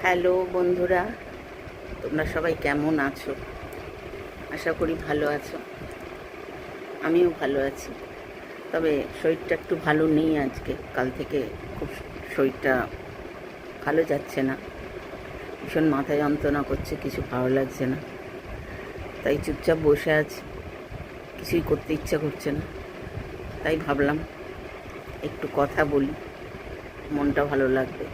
Hello বন্ধুরা, তোমরা সবাই কেমন আছো? আশা করি ভালো আছো। আমিও ভালো আছি, তবে শরীরটা একটু ভালো নেই আজকে। কাল থেকে খুব শরীরটা ভালো যাচ্ছে না, ভীষণ মাথা যন্ত্রণা করছে, কিছু ভালো লাগছে না। তাই চুপচাপ বসে আছি, কিছুই করতে ইচ্ছা করছে না। তাই ভাবলাম একটু কথা বলি, মনটা ভালো লাগবে।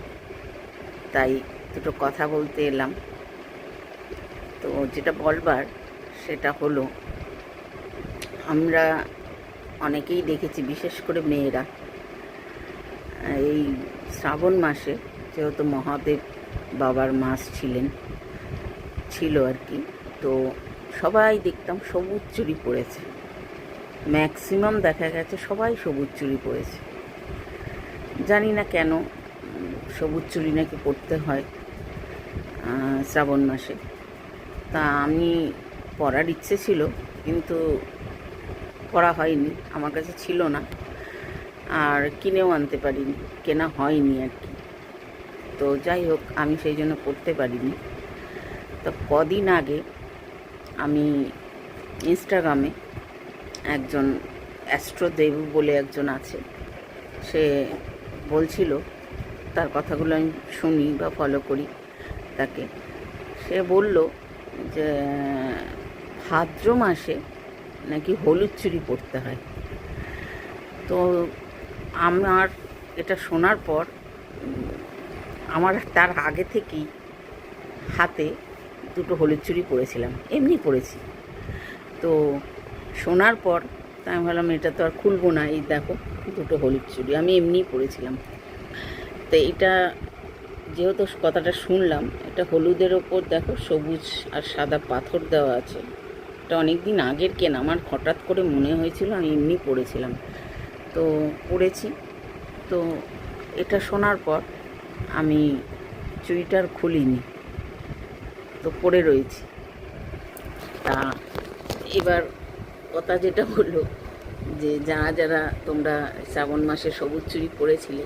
তাই দুটো কথা বলতে এলাম। তো যেটা বলবার সেটা হলো, আমরা অনেকেই দেখেছি, বিশেষ করে মেয়েরা, এই শ্রাবণ মাসে, যেহেতু মহাদেব বাবার মাস ছিল আর কি, তো সবাই দেখতাম সবুজ চুড়ি পরেছে। ম্যাক্সিমাম দেখা গেছে সবাই সবুজ চুড়ি পরেছে। জানি না কেন সবুজ চুড়ি নাকি পরতে হয় শ্রাবণ মাসে। তা আমি পরার ইচ্ছে ছিল, কিন্তু পরা হয়নি, আমার কাছে ছিল না, আর কিনেও আনতে পারিনি, কেনা হয়নি আর কি। তো যাই হোক, আমি সেই জন্য পড়তে পারিনি। তো কদিন আগে আমি ইনস্টাগ্রামে একজন অ্যাস্ট্রোদেব বলে একজন আছে, সে বলছিল, তার কথাগুলো আমি শুনি বা ফলো করি তাকে। সে বলল যে ভাদ্র মাসে নাকি হলুদ চুড়ি পরতে হয়। তো আমার এটা শোনার পর আমার তার আগে থেকেই হাতে দুটো হলুদ চুড়ি পরেছিলাম, এমনি পরেছি। তো শোনার পর তাই আমি ভাবলাম এটা তো আর খুলবো না, এই দেখো দুটো হলুদ চুড়ি আমি এমনিই পরেছিলাম। তো এটা যেহেতু কথাটা শুনলাম, এটা হলুদের ওপর দেখো সবুজ আর সাদা পাথর দেওয়া আছে। এটা অনেক দিন আগের কেনা, আমার হঠাৎ করে মনে হয়েছিল, আমি এমনি পরেছিলাম, তো পরেছি। তো এটা শোনার পর আমি চুড়িটার খুলিনি, তো পরে রয়েছি। তা এবার কথা যেটা হলো, যে যারা যারা তোমরা শ্রাবণ মাসে সবুজ চুড়ি পরেছিলে,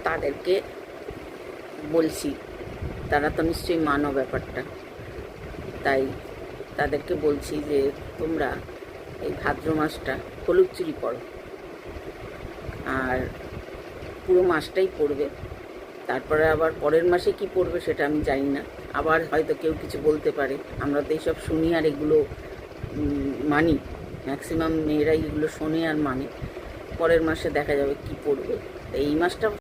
তাদেরকে বলছি, তারা তো নিশ্চয়ই মানো ব্যাপারটা। তাই তাদেরকে বলছি যে তোমরা এই ভাদ্র মাসটা হলুদ চুড়ি পরো, আর পুরো মাসটাই পড়বে। তারপরে আবার পরের মাসে কি পড়বে সেটা আমি জানি না, আবার হয়তো কেউ কিছু বলতে পারে। আমরা তো এইসব শুনি আর এগুলো মানি, ম্যাক্সিমাম মেয়েরাই এগুলো শোনে আর মানে। পরের মাসে দেখা যাবে কি পড়বে। এই মাসটা